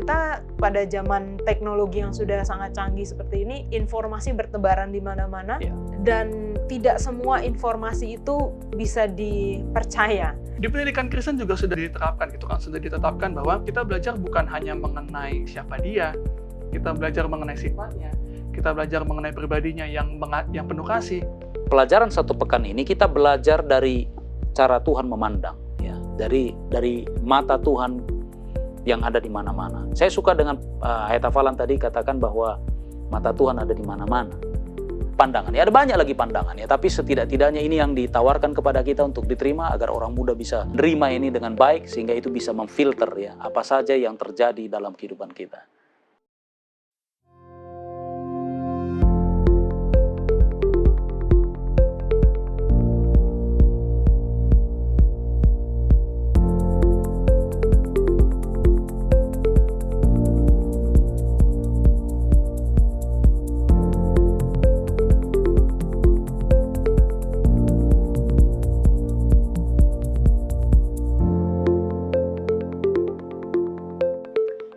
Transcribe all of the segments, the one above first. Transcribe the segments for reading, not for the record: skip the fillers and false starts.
ternyata pada zaman teknologi yang sudah sangat canggih seperti ini, informasi bertebaran di mana-mana, dan tidak semua informasi itu bisa dipercaya. Di pendidikan Kristen juga sudah diterapkan gitu kan, sudah ditetapkan bahwa kita belajar bukan hanya mengenai siapa dia, kita belajar mengenai sifatnya, kita belajar mengenai pribadinya yang penuh kasih. Pelajaran satu pekan ini kita belajar dari cara Tuhan memandang, ya, dari mata Tuhan yang ada di mana-mana. Saya suka dengan ayat hafalan tadi katakan bahwa mata Tuhan ada di mana-mana. Pandangan, ya ada banyak lagi pandangan ya, tapi setidak-tidaknya ini yang ditawarkan kepada kita untuk diterima agar orang muda bisa menerima ini dengan baik sehingga itu bisa memfilter ya apa saja yang terjadi dalam kehidupan kita.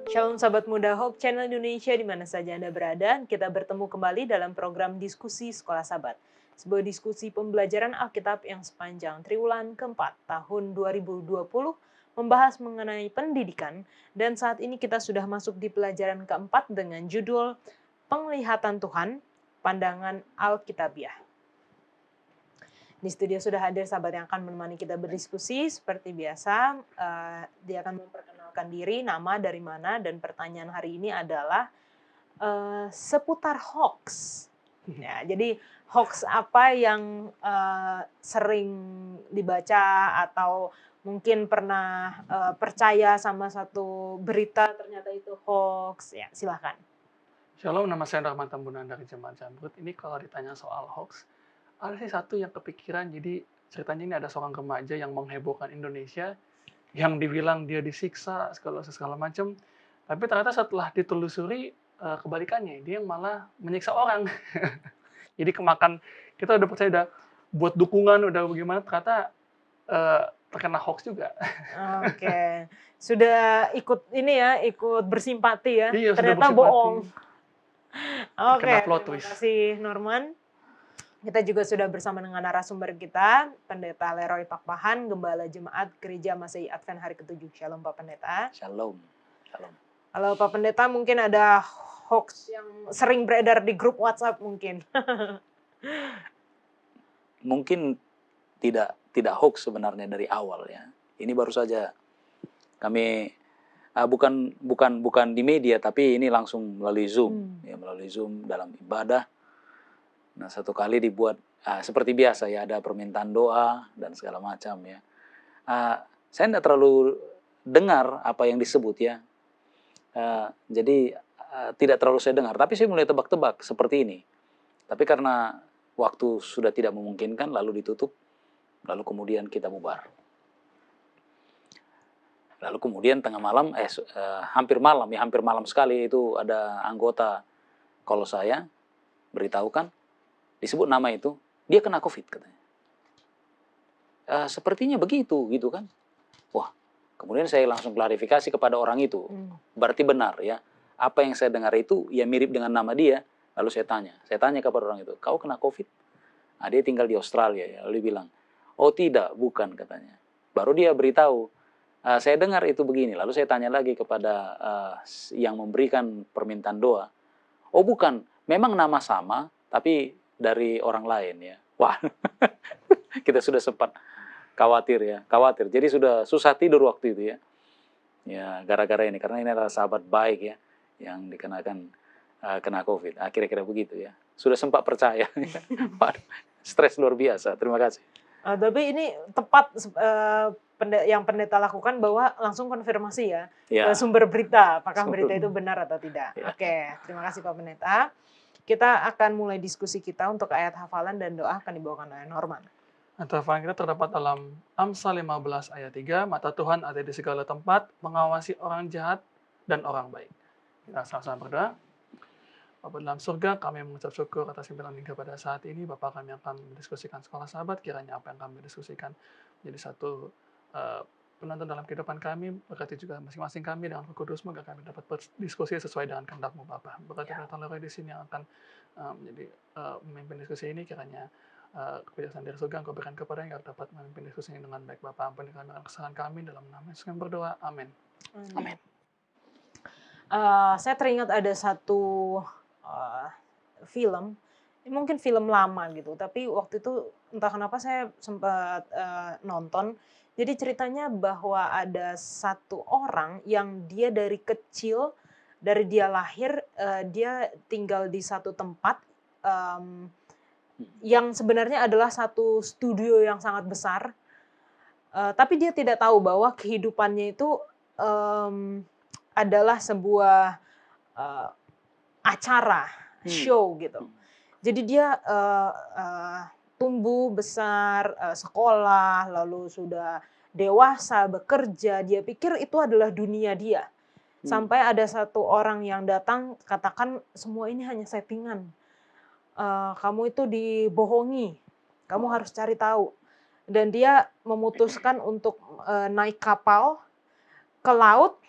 Shalom Sahabat Muda Hope Channel Indonesia di mana saja Anda berada. Kita bertemu kembali dalam program Diskusi Sekolah Sabat. Sebuah diskusi pembelajaran Alkitab yang sepanjang triwulan keempat tahun 2020 membahas mengenai pendidikan. Dan saat ini kita sudah masuk di pelajaran keempat dengan judul Penglihatan Tuhan, Pandangan Alkitabiah. Di studio sudah hadir sahabat yang akan menemani kita berdiskusi. Seperti biasa, dia akan memperkenalkan diri, nama, dari mana, dan pertanyaan hari ini adalah seputar hoax. Ya, jadi hoax apa yang sering dibaca atau mungkin pernah percaya sama satu berita ternyata itu hoax. Ya, silakan. Shalom, nama saya Rahman Tambunan dari Jemaat Jamrut. Ini kalau ditanya soal hoax, ada sih satu yang kepikiran. Jadi ceritanya ini ada seorang remaja yang menghebohkan Indonesia, yang dibilang dia disiksa segala macam. Tapi ternyata setelah ditelusuri kebalikannya, dia yang malah menyiksa orang. Jadi kemakan, kita udah percaya udah buat dukungan, udah bagaimana, ternyata terkena hoax juga. Oke, sudah ikut ini ya, ikut bersimpati ya. Iya, ternyata bohong. Oke, plot terima twist. kasih Norman. Kita juga sudah bersama dengan narasumber kita, Pendeta Leroy Pakpahan, Gembala Jemaat Gereja Masehi Advent Hari ke-7. Shalom Pak Pendeta. Shalom. Shalom. Kalau Pak Pendeta mungkin ada hoax yang sering beredar di grup WhatsApp mungkin. Mungkin tidak hoax sebenarnya dari awal ya. Ini baru saja kami bukan di media, tapi ini langsung melalui Zoom, ya, melalui Zoom dalam ibadah. Nah, satu kali dibuat seperti biasa ya, ada permintaan doa dan segala macam ya. Saya tidak terlalu dengar apa yang disebut ya. Jadi tidak terlalu saya dengar, tapi saya mulai tebak-tebak seperti ini. Tapi karena waktu sudah tidak memungkinkan, lalu ditutup, lalu kemudian kita bubar. Lalu kemudian tengah malam, hampir malam sekali itu ada anggota kalau saya beritahukan, disebut nama itu, dia kena COVID katanya. Sepertinya begitu, gitu kan. Wah, kemudian saya langsung klarifikasi kepada orang itu. Berarti benar ya, apa yang saya dengar itu ya mirip dengan nama dia. Lalu saya tanya kepada orang itu, kau kena COVID? Nah, dia tinggal di Australia ya. Lalu dia bilang, oh tidak, bukan katanya. Baru dia beritahu, saya dengar itu begini. Lalu saya tanya lagi kepada yang memberikan permintaan doa. Oh bukan, memang nama sama, tapi dari orang lain ya. Wah, kita sudah sempat khawatir. Jadi sudah susah tidur waktu itu ya. Ya gara-gara ini, karena ini adalah sahabat baik ya, yang dikenakan kena COVID. Kira-kira begitu ya. Sudah sempat percaya. Waduh, stres luar biasa. Terima kasih. Tapi ini tepat yang pendeta lakukan bahwa langsung konfirmasi ya, ke sumber berita, apakah berita itu benar atau tidak. Oke, terima kasih Pak Pendeta. Kita akan mulai diskusi kita untuk ayat hafalan dan doa akan dibawakan oleh Norman. Ayat hafalan kita terdapat dalam Amsal 15 ayat 3, mata Tuhan ada di segala tempat, mengawasi orang jahat dan orang baik. Kita sama-sama berdoa. Bapa dalam surga, kami mengucap syukur atas pimpinan hingga pada saat ini. Bapak, kami akan mendiskusikan sekolah sahabat, kiranya apa yang kami diskusikan menjadi satu penonton dalam kehidupan kami, berkati juga masing-masing kami dengan Roh Kudus, semoga kami dapat berdiskusi sesuai dengan kehendak-Mu Bapa. Berkati Brother Leroy di sini yang akan menjadi memimpin diskusi ini, kiranya kebijaksanaan dari surga Engkau berikan kepadanya agar dapat memimpin diskusi ini dengan baik. Bapa, ampuni kami akan kesalahan kami, dalam nama Yesus kami berdoa, amin. Amin. Saya teringat ada satu film, mungkin film lama gitu, tapi waktu itu entah kenapa saya sempat nonton. Jadi ceritanya bahwa ada satu orang yang dia dari kecil, dari dia lahir, dia tinggal di satu tempat yang sebenarnya adalah satu studio yang sangat besar, tapi dia tidak tahu bahwa kehidupannya itu adalah sebuah acara, show gitu. Jadi dia tumbuh besar, sekolah, lalu sudah dewasa, bekerja, dia pikir itu adalah dunia dia. Sampai ada satu orang yang datang katakan semua ini hanya settingan. Kamu itu dibohongi, kamu harus cari tahu. Dan dia memutuskan untuk naik kapal ke laut,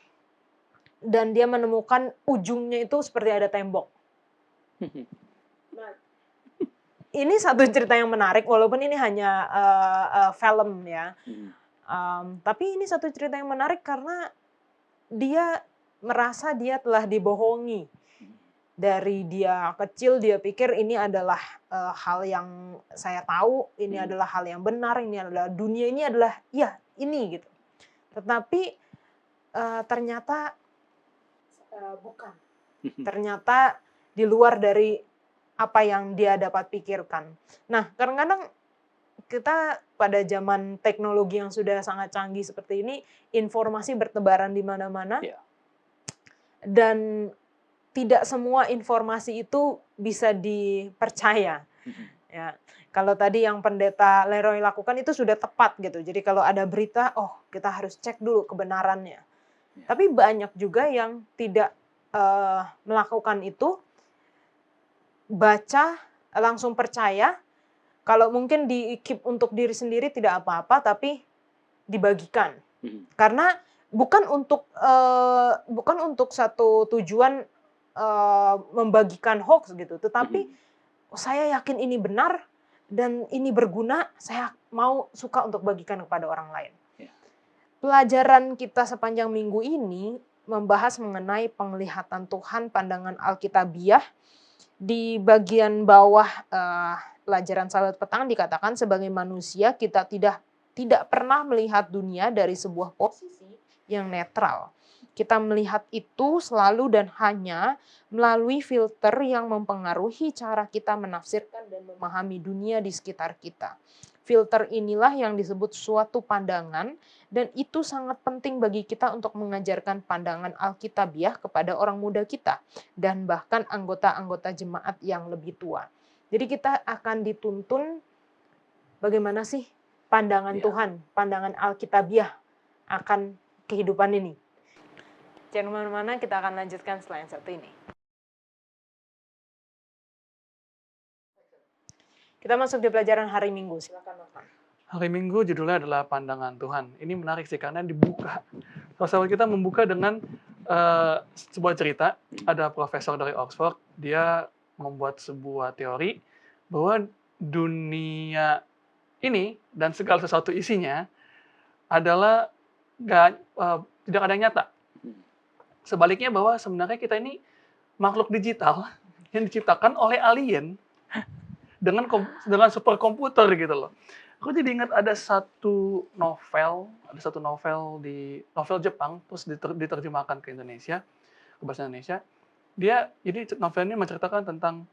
dan dia menemukan ujungnya itu seperti ada tembok. Nah, ini satu cerita yang menarik, walaupun ini hanya film ya. Tapi ini satu cerita yang menarik karena dia merasa dia telah dibohongi. Dari dia kecil dia pikir ini adalah hal yang saya tahu, ini adalah hal yang benar, ini adalah dunia, ini adalah ya ini gitu. Tetapi ternyata bukan. Ternyata di luar dari apa yang dia dapat pikirkan. Nah, kadang-kadang kita pada zaman teknologi yang sudah sangat canggih seperti ini, informasi bertebaran di mana-mana. Ya. Dan tidak semua informasi itu bisa dipercaya. Ya. Kalau tadi yang pendeta Leroy lakukan itu sudah tepat gitu. Jadi kalau ada berita, oh kita harus cek dulu kebenarannya. Ya. Tapi banyak juga yang tidak melakukan itu, baca langsung percaya. Kalau mungkin di-keep untuk diri sendiri tidak apa-apa, tapi dibagikan. Karena bukan untuk satu tujuan membagikan hoax gitu, tetapi saya yakin ini benar dan ini berguna, saya mau suka untuk bagikan kepada orang lain. Ya. Pelajaran kita sepanjang minggu ini membahas mengenai penglihatan Tuhan, pandangan Alkitabiah. Di bagian bawah pelajaran Sahabat Petang dikatakan sebagai manusia kita tidak pernah melihat dunia dari sebuah posisi yang netral. Kita melihat itu selalu dan hanya melalui filter yang mempengaruhi cara kita menafsirkan dan memahami dunia di sekitar kita. Filter inilah yang disebut suatu pandangan, dan itu sangat penting bagi kita untuk mengajarkan pandangan Alkitabiah kepada orang muda kita dan bahkan anggota-anggota jemaat yang lebih tua. Jadi kita akan dituntun bagaimana sih pandangan Tuhan, pandangan Alkitabiah akan kehidupan ini. Jangan kemana-mana, kita akan lanjutkan setelah yang satu ini. Kita masuk di pelajaran hari Minggu. Silakan, Bapak. Hari Minggu judulnya adalah Pandangan Tuhan. Ini menarik sih karena dibuka. Sahabat kita membuka dengan sebuah cerita. Ada profesor dari Oxford, dia membuat sebuah teori bahwa dunia ini dan segala sesuatu isinya adalah tidak ada yang nyata. Sebaliknya bahwa sebenarnya kita ini makhluk digital yang diciptakan oleh alien dengan superkomputer gitu loh. Aku jadi ingat ada satu novel novel Jepang terus diterjemahkan ke Indonesia, ke bahasa Indonesia. Jadi novel ini menceritakan tentang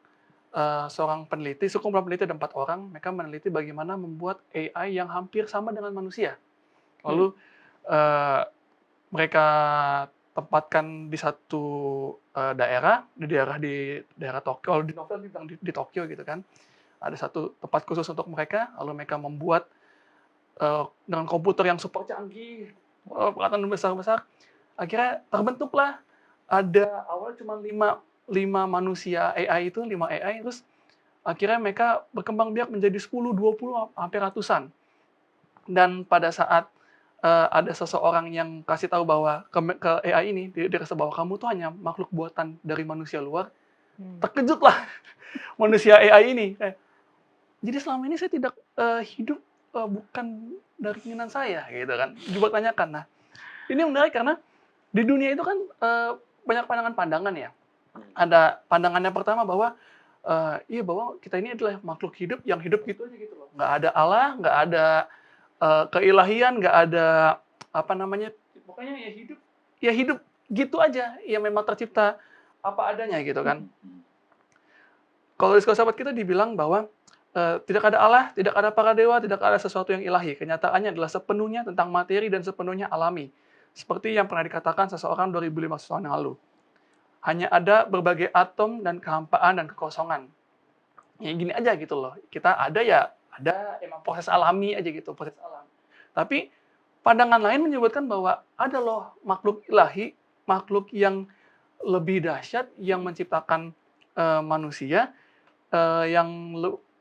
seorang peneliti, sekumpulan peneliti ada 4 orang, mereka meneliti bagaimana membuat AI yang hampir sama dengan manusia. Lalu mereka tempatkan di satu daerah Tokyo. Kalau di novel dibilang di Tokyo gitu kan. Ada satu tempat khusus untuk mereka, lalu mereka membuat dengan komputer yang super canggih, peralatan besar-besar. Akhirnya terbentuklah ada awalnya cuma 5 manusia AI itu, 5 AI, terus akhirnya mereka berkembang biak menjadi 10, 20, hampir ratusan. Dan pada saat ada seseorang yang kasih tahu bahwa ke AI ini, dia kasih bahwa kamu tuh hanya makhluk buatan dari manusia luar, terkejutlah manusia AI ini. Jadi selama ini saya tidak hidup bukan dari keinginan saya, gitu kan. Coba tanyakan. Nah, ini menarik karena di dunia itu kan banyak pandangan-pandangan ya. Ada pandangan yang pertama bahwa iya bahwa kita ini adalah makhluk hidup yang hidup gitu aja gitu loh. Nggak ada Allah, nggak ada keilahian, nggak ada apa namanya, pokoknya ya hidup gitu aja, ya memang tercipta apa adanya gitu kan. Kalau di sekolah sahabat kita dibilang bahwa tidak ada Allah, tidak ada para dewa, tidak ada sesuatu yang ilahi. Kenyataannya adalah sepenuhnya tentang materi dan sepenuhnya alami. Seperti yang pernah dikatakan seseorang 2500 tahun yang lalu. Hanya ada berbagai atom dan kehampaan dan kekosongan. Ya gini aja gitu loh. Kita ada ya, ada emang proses alami aja gitu, proses alam. Tapi pandangan lain menyebutkan bahwa ada loh makhluk ilahi, makhluk yang lebih dahsyat yang menciptakan manusia yang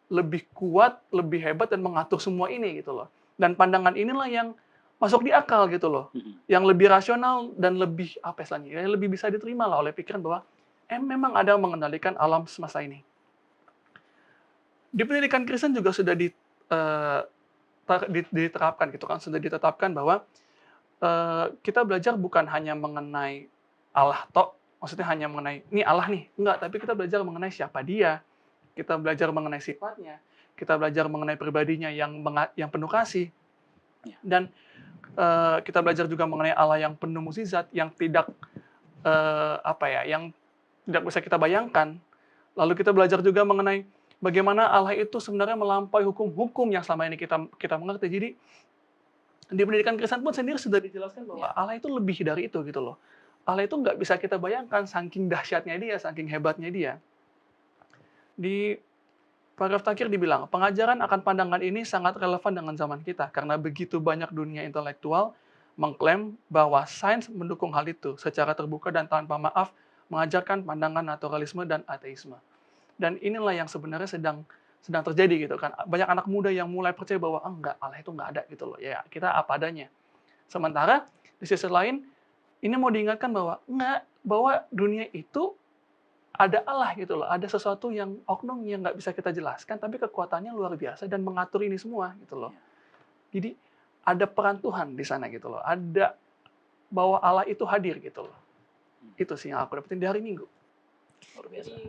lebih kuat, lebih hebat dan mengatur semua ini gitu loh. Dan pandangan inilah yang masuk di akal gitu loh. Yang lebih rasional dan lebih apa istilahnya? Yang lebih bisa diterima lah oleh pikiran bahwa memang ada yang mengendalikan alam semesta ini. Di pendidikan Kristen juga sudah diterapkan gitu kan, sudah ditetapkan bahwa kita belajar bukan hanya mengenai Allah tok, maksudnya hanya mengenai ini Allah nih, enggak, tapi kita belajar mengenai siapa Dia, kita belajar mengenai sifatnya, kita belajar mengenai pribadinya yang penuh kasih, dan kita belajar juga mengenai Allah yang penuh mukjizat, yang tidak yang tidak bisa kita bayangkan. Lalu kita belajar juga mengenai bagaimana Allah itu sebenarnya melampaui hukum-hukum yang selama ini kita mengerti. Jadi di pendidikan Kristen pun sendiri sudah dijelaskan bahwa Allah itu lebih dari itu gitu loh. Allah itu nggak bisa kita bayangkan saking dahsyatnya Dia, saking hebatnya Dia. Di paragraf terakhir dibilang, pengajaran akan pandangan ini sangat relevan dengan zaman kita karena begitu banyak dunia intelektual mengklaim bahwa sains mendukung hal itu secara terbuka dan tanpa maaf mengajarkan pandangan naturalisme dan ateisme. Dan inilah yang sebenarnya sedang terjadi gitu kan. Banyak anak muda yang mulai percaya bahwa enggak, Allah itu enggak ada gitu loh. Ya, kita apa adanya. Sementara di sisi lain ini mau diingatkan bahwa enggak, bahwa dunia itu ada Allah gitu loh. Ada sesuatu yang oknum yang enggak bisa kita jelaskan tapi kekuatannya luar biasa dan mengatur ini semua gitu loh. Jadi ada peran Tuhan di sana gitu loh. Ada bahwa Allah itu hadir gitu loh. Itu sih yang aku dapetin di hari Minggu. Jadi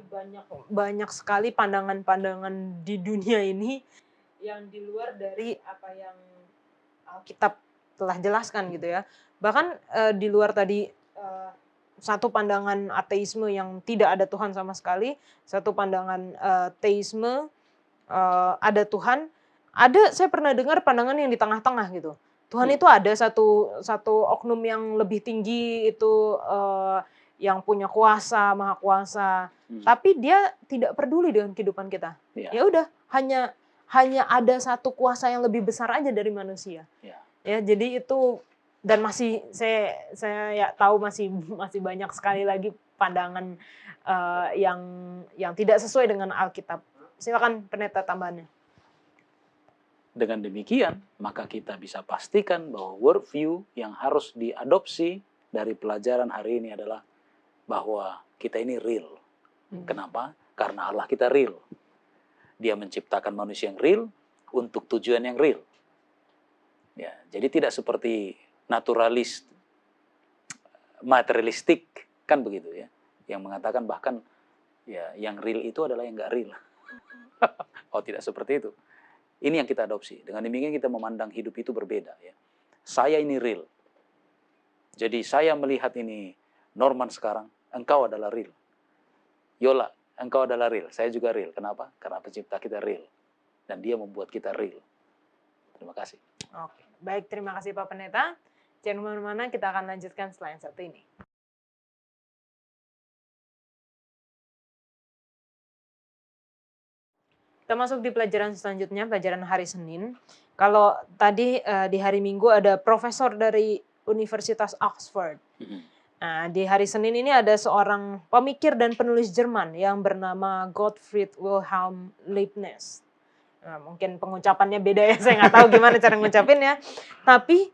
banyak sekali pandangan-pandangan di dunia ini yang di luar dari apa yang Alkitab telah jelaskan gitu ya. Bahkan di luar tadi satu pandangan ateisme yang tidak ada Tuhan sama sekali, satu pandangan teisme ada Tuhan. Saya pernah dengar pandangan yang di tengah-tengah gitu. Tuhan itu ada satu oknum yang lebih tinggi itu yang punya kuasa, maha kuasa, tapi dia tidak peduli dengan kehidupan kita. Ya udah, hanya ada satu kuasa yang lebih besar aja dari manusia. Ya, jadi itu, dan masih saya ya tahu masih banyak sekali lagi pandangan yang tidak sesuai dengan Alkitab. Silakan pendeta tambahannya. Dengan demikian, maka kita bisa pastikan bahwa worldview yang harus diadopsi dari pelajaran hari ini adalah bahwa kita ini real. Kenapa? Karena Allah kita real. Dia menciptakan manusia yang real untuk tujuan yang real. Ya, jadi tidak seperti naturalis, materialistik, kan begitu ya. Yang mengatakan bahkan ya yang real itu adalah yang nggak real. Oh, tidak seperti itu. Ini yang kita adopsi. Dengan demikian kita memandang hidup itu berbeda. Ya. Saya ini real. Jadi saya melihat ini Norman sekarang, engkau adalah real. Yola, engkau adalah real. Saya juga real. Kenapa? Karena pencipta kita real. Dan dia membuat kita real. Terima kasih. Oke, baik, terima kasih Pak Pendeta. Jangan kemana-mana, kita akan lanjutkan setelah yang satu ini. Kita masuk di pelajaran selanjutnya, pelajaran hari Senin. Kalau tadi di hari Minggu ada profesor dari Universitas Oxford. Nah, di hari Senin ini ada seorang pemikir dan penulis Jerman yang bernama Gottfried Wilhelm Leibniz. Nah, mungkin pengucapannya beda ya, saya nggak tahu gimana cara ngucapinnya. Tapi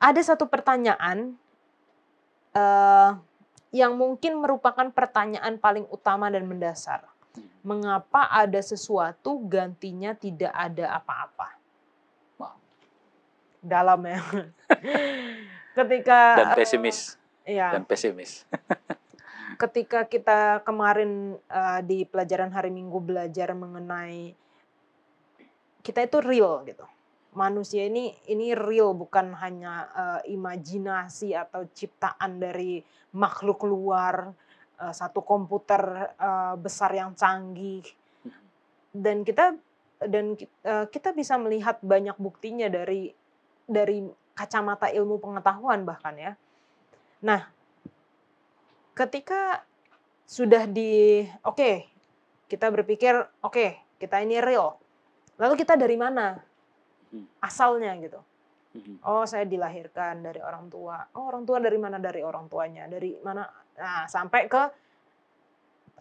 ada satu pertanyaan yang mungkin merupakan pertanyaan paling utama dan mendasar. Mengapa ada sesuatu gantinya tidak ada apa-apa? Wow. Dalam ya. Ketika Dan pesimis. ya, Dan pesimis. ketika kita kemarin di pelajaran hari Minggu belajar mengenai kita itu real gitu. Manusia ini real, bukan hanya imajinasi atau ciptaan dari makhluk luar, satu komputer besar yang canggih. Dan kita bisa melihat banyak buktinya dari kacamata ilmu pengetahuan bahkan ya. Nah, ketika sudah kita berpikir kita ini real. Lalu kita dari mana? Asalnya gitu. Oh, saya dilahirkan dari orang tua. Oh, orang tua dari mana? Dari orang tuanya. Dari mana? Nah, sampai ke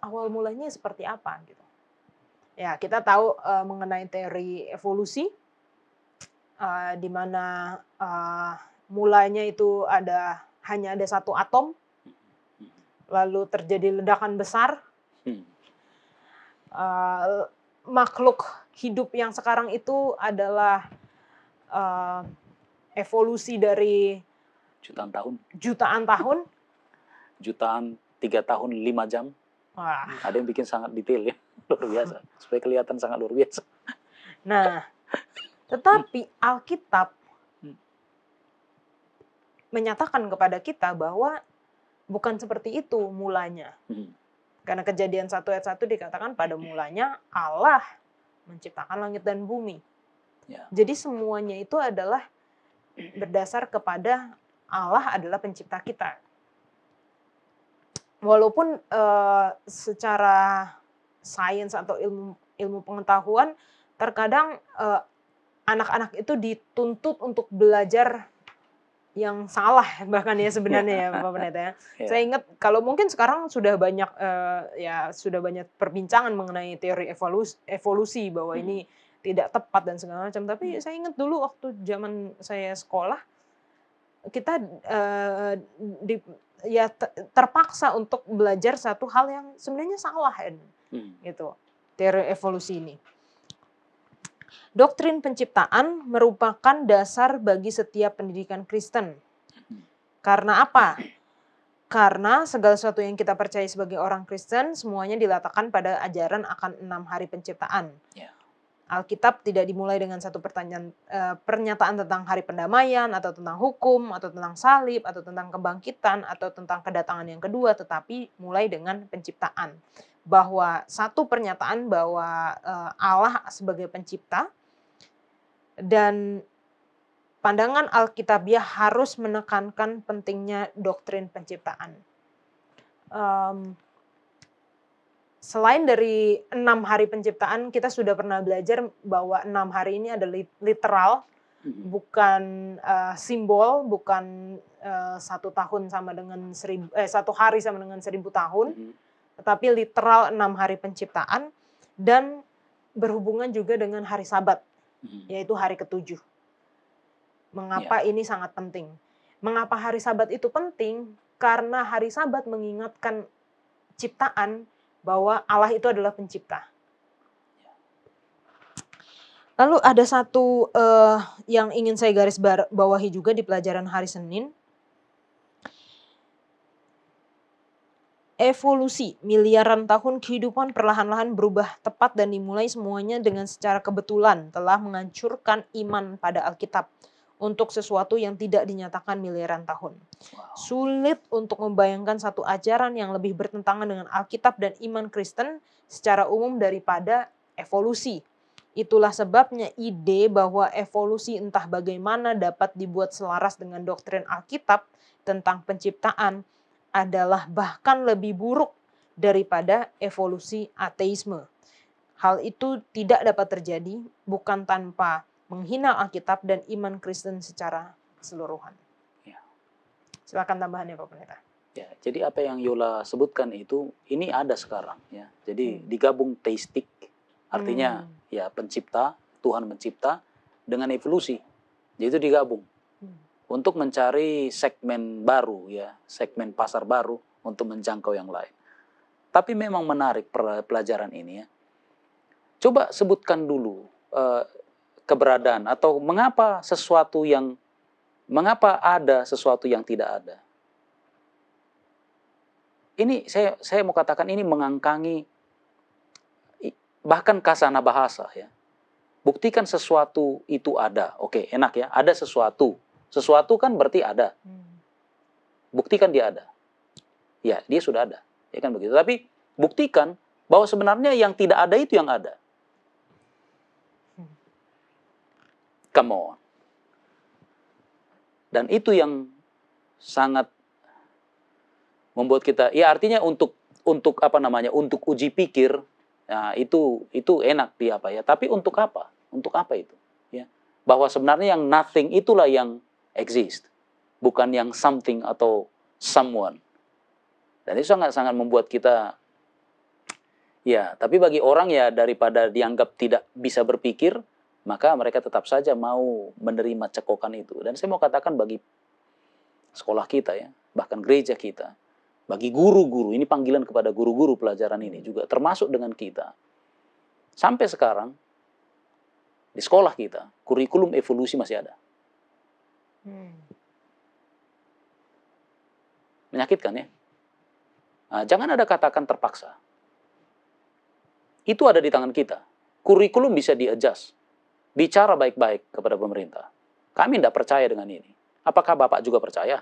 awal mulanya seperti apa gitu. Ya, kita tahu mengenai teori evolusi, di mana mulanya itu hanya ada satu atom, lalu terjadi ledakan besar. Makhluk hidup yang sekarang itu adalah evolusi dari jutaan tahun. Jutaan 3 tahun 5 jam. Wah. Ada yang bikin sangat detail ya, luar biasa, supaya kelihatan sangat luar biasa. Nah, tetapi Alkitab menyatakan kepada kita bahwa bukan seperti itu mulanya. Karena Kejadian 1 ayat 1 dikatakan pada mulanya Allah menciptakan langit dan bumi. Ya. Jadi semuanya itu adalah berdasar kepada Allah adalah pencipta kita. Walaupun secara sains atau ilmu pengetahuan terkadang anak-anak itu dituntut untuk belajar yang salah bahkan ya sebenarnya ya Bapak Pendeta ya. Saya ingat kalau mungkin sekarang sudah banyak perbincangan mengenai teori evolusi bahwa ini tidak tepat dan segala macam. Tapi saya ingat dulu waktu zaman saya sekolah kita terpaksa untuk belajar satu hal yang sebenarnya salah gitu. Teori evolusi ini. Doktrin penciptaan merupakan dasar bagi setiap pendidikan Kristen. Karena apa? Karena segala sesuatu yang kita percaya sebagai orang Kristen semuanya diletakkan pada ajaran akan 6 hari penciptaan. Alkitab tidak dimulai dengan satu pernyataan tentang hari pendamaian, atau tentang hukum, atau tentang salib, atau tentang kebangkitan, atau tentang kedatangan yang kedua, tetapi mulai dengan penciptaan. Bahwa satu pernyataan bahwa Allah sebagai pencipta, dan pandangan Alkitabiah harus menekankan pentingnya doktrin penciptaan. Selain dari 6 hari penciptaan, kita sudah pernah belajar bahwa 6 hari ini ada literal, bukan simbol, bukan 1 tahun sama dengan 1 hari sama dengan 1000 tahun, tetapi literal 6 hari penciptaan dan berhubungan juga dengan hari Sabat, yaitu hari ke-7. Mengapa ini sangat penting? Mengapa hari Sabat itu penting? Karena hari Sabat mengingatkan ciptaan bahwa Allah itu adalah pencipta. Lalu ada satu yang ingin saya garis bawahi juga di pelajaran hari Senin. Evolusi, miliaran tahun kehidupan perlahan-lahan berubah tepat dan dimulai semuanya dengan secara kebetulan telah menghancurkan iman pada Alkitab untuk sesuatu yang tidak dinyatakan miliaran tahun. Sulit untuk membayangkan satu ajaran yang lebih bertentangan dengan Alkitab dan iman Kristen secara umum daripada evolusi. Itulah sebabnya ide bahwa evolusi entah bagaimana dapat dibuat selaras dengan doktrin Alkitab tentang penciptaan adalah bahkan lebih buruk daripada evolusi ateisme. Hal itu tidak dapat terjadi bukan tanpa menghina Alkitab dan iman Kristen secara keseluruhan. Silakan tambahannya Pak Pendeta. Ya, jadi apa yang Yola sebutkan itu ini ada sekarang ya. Jadi digabung teistik, artinya ya pencipta, Tuhan mencipta dengan evolusi. Jadi itu digabung. untuk mencari segmen baru ya, segmen pasar baru untuk menjangkau yang lain. Tapi memang menarik pelajaran ini ya. Coba sebutkan dulu keberadaan atau mengapa ada sesuatu yang tidak ada. Ini saya mau katakan ini mengangkangi bahkan kasana bahasa ya. Buktikan sesuatu itu ada. Oke, enak ya. Ada sesuatu. Sesuatu kan berarti ada. Buktikan dia ada. Ya, dia sudah ada. Ya kan begitu. Tapi buktikan bahwa sebenarnya yang tidak ada itu yang ada. Come on. Dan itu yang sangat membuat kita, ya artinya untuk untuk uji pikir, nah itu enak dia apa ya. Tapi untuk apa? Untuk apa itu? Ya, bahwa sebenarnya yang nothing itulah yang exist, bukan yang something atau someone. Dan itu sangat membuat kita, ya. Tapi bagi orang ya daripada dianggap tidak bisa berpikir, maka mereka tetap saja mau menerima cekokan itu. Dan saya mau katakan bagi sekolah kita ya, bahkan gereja kita, bagi guru-guru, ini panggilan kepada guru-guru pelajaran ini juga, termasuk dengan kita. Sampai sekarang, di sekolah kita, kurikulum evolusi masih ada. Menyakitkan ya. Nah, jangan ada katakan terpaksa. Itu ada di tangan kita. Kurikulum bisa di-adjust. Bicara baik-baik kepada pemerintah. Kami tidak percaya dengan ini. Apakah Bapak juga percaya?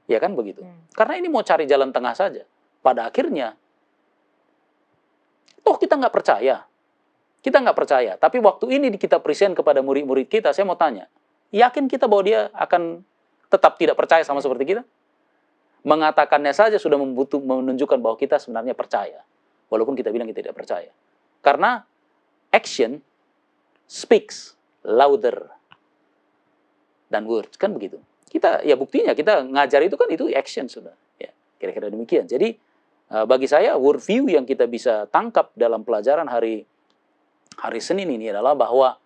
Ya kan begitu. Karena ini mau cari jalan tengah saja. Pada akhirnya, toh kita nggak percaya. Kita nggak percaya. Tapi waktu ini kita present kepada murid-murid kita, saya mau tanya, yakin kita bahwa dia akan tetap tidak percaya sama seperti kita? Mengatakannya saja sudah menunjukkan bahwa kita sebenarnya percaya. Walaupun kita bilang kita tidak percaya. Karena action speaks louder than words. Kan begitu. Kita, ya buktinya kita ngajar itu kan itu action sudah. Ya, kira-kira demikian. Jadi, bagi saya worldview yang kita bisa tangkap dalam pelajaran hari Senin ini adalah bahwa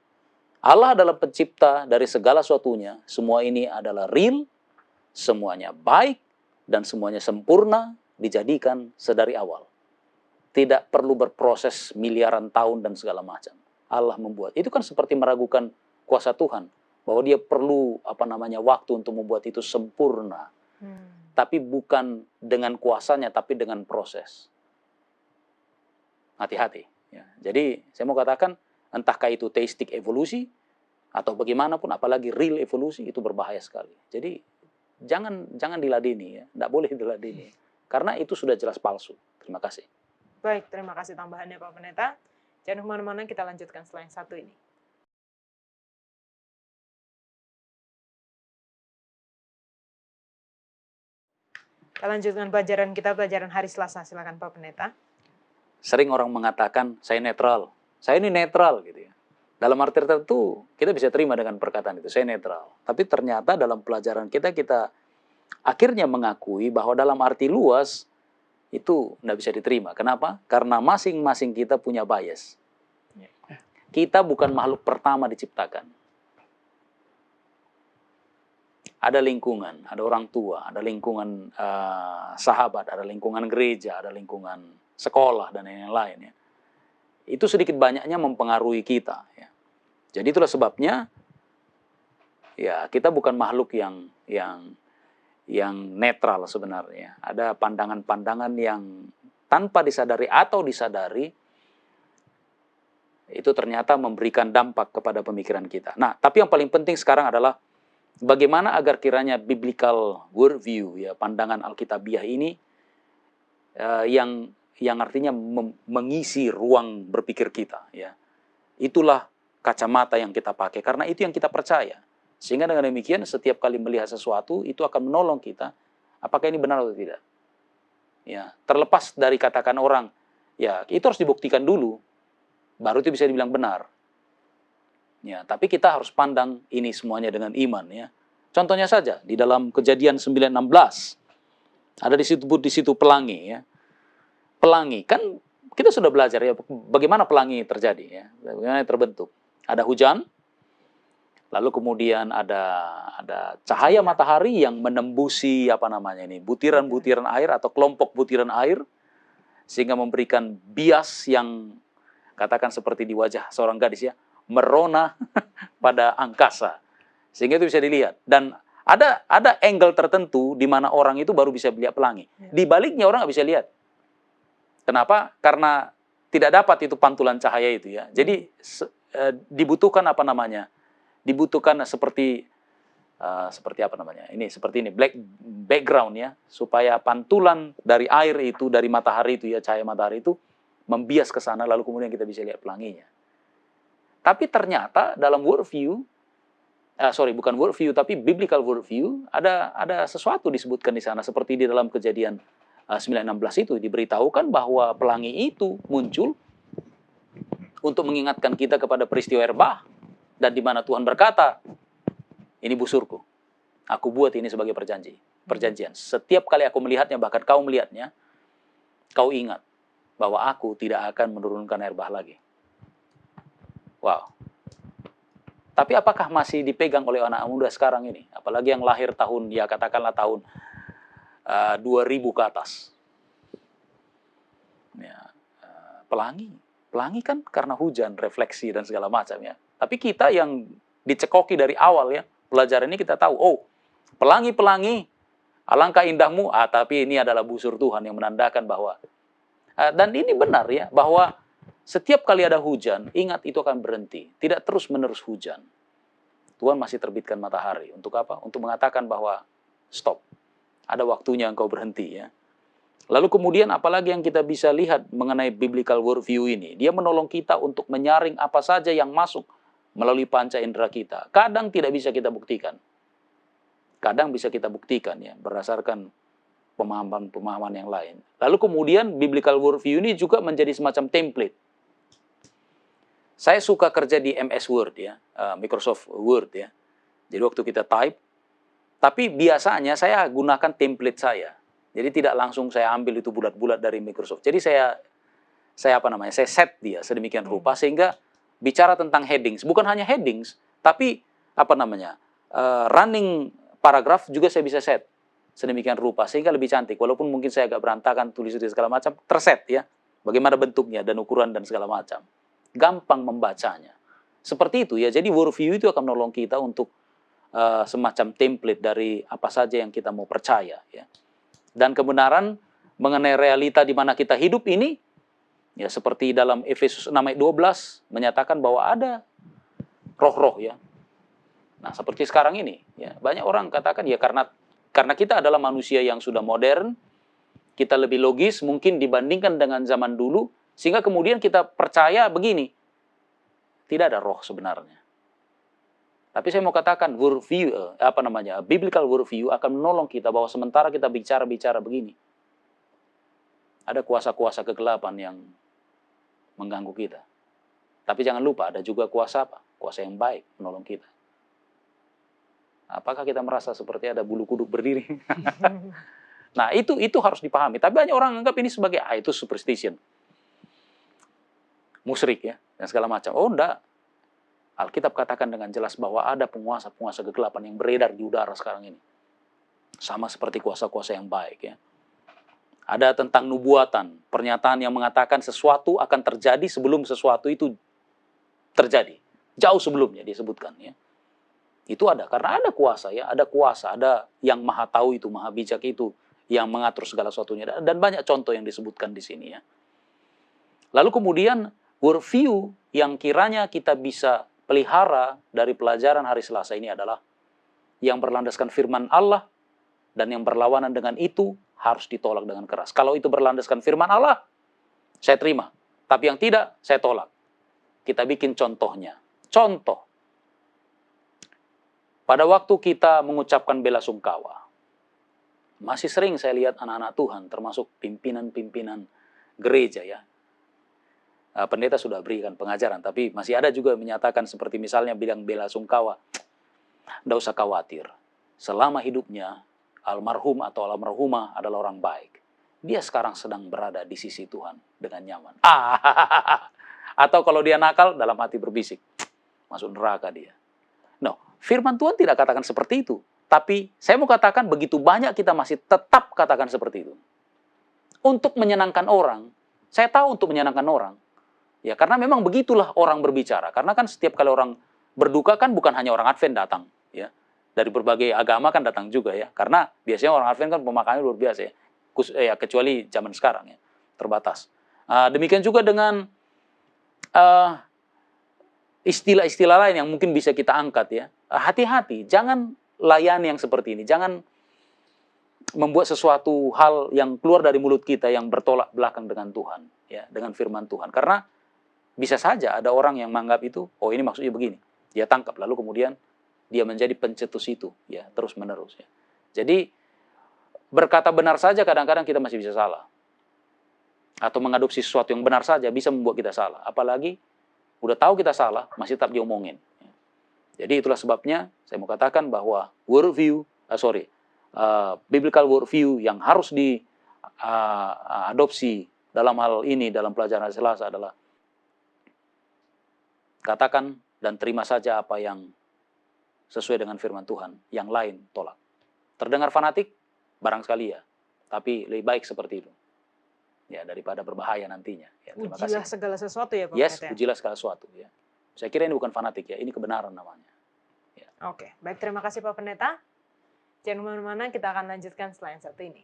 Allah adalah pencipta dari segala sesuatunya. Semua ini adalah real, semuanya baik, dan semuanya sempurna dijadikan sedari awal. Tidak perlu berproses miliaran tahun dan segala macam. Allah membuat. Itu kan seperti meragukan kuasa Tuhan. Bahwa dia perlu waktu untuk membuat itu sempurna. Tapi bukan dengan kuasanya, tapi dengan proses. Hati-hati. Ya. Jadi saya mau katakan, entahkah itu theistic evolusi, atau bagaimanapun, apalagi real evolusi, itu berbahaya sekali. Jadi jangan diladeni, ya. Tidak boleh diladeni. Karena itu sudah jelas palsu. Terima kasih. Baik, terima kasih tambahannya Pak Pendeta. Jangan kemana-mana, kita lanjutkan setelah yang satu ini. Kita lanjutkan pelajaran hari Selasa. Silakan Pak Pendeta. Sering orang mengatakan, saya netral. Saya ini netral gitu ya. Dalam arti tertentu, kita bisa terima dengan perkataan itu, saya netral. Tapi ternyata dalam pelajaran kita akhirnya mengakui bahwa dalam arti luas, itu tidak bisa diterima. Kenapa? Karena masing-masing kita punya bias. Kita bukan makhluk pertama diciptakan. Ada lingkungan, ada orang tua, ada lingkungan sahabat, ada lingkungan gereja, ada lingkungan sekolah, dan lain-lain. Ya. Itu sedikit banyaknya mempengaruhi kita. Ya. Jadi itulah sebabnya, ya kita bukan makhluk yang netral sebenarnya. Ada pandangan-pandangan yang tanpa disadari atau disadari, itu ternyata memberikan dampak kepada pemikiran kita. Nah, tapi yang paling penting sekarang adalah bagaimana agar kiranya biblical worldview, ya pandangan Alkitabiah ini yang artinya mengisi ruang berpikir kita. Ya, itulah kacamata yang kita pakai karena itu yang kita percaya. Sehingga dengan demikian setiap kali melihat sesuatu itu akan menolong kita. Apakah ini benar atau tidak? Ya, terlepas dari katakan orang, ya itu harus dibuktikan dulu, baru itu bisa dibilang benar. Ya, tapi kita harus pandang ini semuanya dengan iman. Ya, contohnya saja di dalam Kejadian 9:16 ada di situ pelangi. Ya, pelangi kan kita sudah belajar ya bagaimana pelangi terjadi. Ya, bagaimana terbentuk. Ada hujan, Lalu kemudian ada cahaya matahari yang menembusi butiran-butiran air atau kelompok butiran air sehingga memberikan bias yang katakan seperti di wajah seorang gadis ya, merona pada angkasa. Sehingga itu bisa dilihat dan ada angle tertentu di mana orang itu baru bisa melihat pelangi. Di baliknya orang nggak bisa lihat. Kenapa? Karena tidak dapat itu pantulan cahaya itu ya. Jadi dibutuhkan dibutuhkan seperti seperti ini black background ya, supaya pantulan dari air itu, dari matahari itu ya, cahaya matahari itu membias ke sana lalu kemudian kita bisa lihat pelanginya. Tapi ternyata dalam worldview, bukan worldview tapi biblical worldview, ada sesuatu disebutkan di sana seperti di dalam Kejadian 9:16 itu diberitahukan bahwa pelangi itu muncul untuk mengingatkan kita kepada peristiwa air bah. Dan di mana Tuhan berkata, ini busurku, aku buat ini sebagai perjanjian. Setiap kali aku melihatnya, bahkan kau melihatnya, kau ingat bahwa aku tidak akan menurunkan air bah lagi. Wow. Tapi apakah masih dipegang oleh anak muda sekarang ini? Apalagi yang lahir tahun 2000 ke atas. Ya, pelangi kan karena hujan, refleksi dan segala macam ya. Tapi kita yang dicekoki dari awal ya, pelajaran ini kita tahu, oh pelangi-pelangi, alangkah indahmu, tapi ini adalah busur Tuhan yang menandakan bahwa, dan ini benar ya, bahwa setiap kali ada hujan, ingat itu akan berhenti, tidak terus-menerus hujan. Tuhan masih terbitkan matahari, untuk apa? Untuk mengatakan bahwa stop, ada waktunya engkau berhenti ya. Lalu kemudian apalagi yang kita bisa lihat mengenai biblical worldview ini, dia menolong kita untuk menyaring apa saja yang masuk melalui panca indera kita. Kadang tidak bisa kita buktikan. Kadang bisa kita buktikan ya, berdasarkan pemahaman-pemahaman yang lain. Lalu kemudian biblical worldview ini juga menjadi semacam template. Saya suka kerja di MS Word ya, Microsoft Word ya. Jadi waktu kita type, tapi biasanya saya gunakan template saya. Jadi tidak langsung saya ambil itu bulat-bulat dari Microsoft. Jadi saya set dia sedemikian rupa sehingga bicara tentang headings, bukan hanya headings, tapi running paragraf juga saya bisa set sedemikian rupa sehingga lebih cantik. Walaupun mungkin saya agak berantakan tulis segala macam, terset ya, bagaimana bentuknya dan ukuran dan segala macam, gampang membacanya. Seperti itu ya. Jadi worldview itu akan menolong kita untuk semacam template dari apa saja yang kita mau percaya ya. Dan kebenaran mengenai realita di mana kita hidup ini. Ya, seperti dalam Efesus 6:12 menyatakan bahwa ada roh-roh ya. Nah, seperti sekarang ini ya, banyak orang katakan ya karena kita adalah manusia yang sudah modern, kita lebih logis mungkin dibandingkan dengan zaman dulu, sehingga kemudian kita percaya begini. Tidak ada roh sebenarnya. Tapi saya mau katakan worldview biblical worldview akan menolong kita bahwa sementara kita bicara begini, ada kuasa-kuasa kegelapan yang mengganggu kita. Tapi jangan lupa ada juga kuasa apa? Kuasa yang baik menolong kita. Apakah kita merasa seperti ada bulu kuduk berdiri? Nah, itu harus dipahami. Tapi banyak orang anggap ini sebagai itu superstition. Musyrik ya, dan segala macam. Oh, enggak. Alkitab katakan dengan jelas bahwa ada penguasa-penguasa kegelapan yang beredar di udara sekarang ini. Sama seperti kuasa-kuasa yang baik ya. Ada tentang nubuatan, pernyataan yang mengatakan sesuatu akan terjadi sebelum sesuatu itu terjadi. Jauh sebelumnya disebutkan ya. Itu ada, karena ada kuasa ya, ada kuasa, ada yang maha tahu itu, maha bijak itu, yang mengatur segala sesuatunya. Dan banyak contoh yang disebutkan di sini ya. Lalu kemudian worldview yang kiranya kita bisa pelihara dari pelajaran hari Selasa ini adalah yang berlandaskan firman Allah dan yang berlawanan dengan itu harus ditolak dengan keras. Kalau itu berlandaskan firman Allah, saya terima. Tapi yang tidak, saya tolak. Kita bikin contohnya. Contoh. Pada waktu kita mengucapkan bela sungkawa, masih sering saya lihat anak-anak Tuhan, termasuk pimpinan-pimpinan gereja ya. Pendeta sudah berikan pengajaran, tapi masih ada juga menyatakan seperti misalnya bilang bela sungkawa. Tidak usah khawatir. Selama hidupnya, almarhum atau almarhumah adalah orang baik. Dia sekarang sedang berada di sisi Tuhan dengan nyaman. Atau kalau dia nakal, dalam hati berbisik, masuk neraka dia. No, firman Tuhan tidak katakan seperti itu. Tapi saya mau katakan begitu banyak kita masih tetap katakan seperti itu. Untuk menyenangkan orang, saya tahu untuk menyenangkan orang. Ya, karena memang begitulah orang berbicara. Karena kan setiap kali orang berduka kan bukan hanya orang Advent datang, ya. Dari berbagai agama kan datang juga ya. Karena biasanya orang Advent kan pemakamannya luar biasa ya. Kecuali zaman sekarang ya, terbatas. Demikian juga dengan istilah-istilah lain yang mungkin bisa kita angkat ya. Hati-hati, jangan layani yang seperti ini. Jangan membuat sesuatu hal yang keluar dari mulut kita yang bertolak belakang dengan Tuhan, ya, dengan firman Tuhan. Karena bisa saja ada orang yang menganggap itu, oh ini maksudnya begini. Dia tangkap, lalu kemudian dia menjadi pencetus itu, ya, terus-menerus. Ya. Jadi, berkata benar saja kadang-kadang kita masih bisa salah. Atau mengadopsi sesuatu yang benar saja bisa membuat kita salah. Apalagi, udah tahu kita salah, masih tetap diomongin. Jadi itulah sebabnya saya mau katakan bahwa biblical worldview yang harus diadopsi dalam hal ini, dalam pelajaran Selasa adalah katakan dan terima saja apa yang sesuai dengan firman Tuhan, yang lain tolak. Terdengar fanatik? Barangkali ya, tapi lebih baik seperti itu. Ya, daripada berbahaya nantinya. Ya, terima Ujilah kasih. segala sesuatu ya Pak Yes, Pendeta? ujilah segala sesuatu. Ya. Saya kira ini bukan fanatik ya, ini kebenaran namanya. Ya. Oke, baik, terima kasih Pak Pendeta. Jangan kemana-mana, kita akan lanjutkan setelah yang satu ini.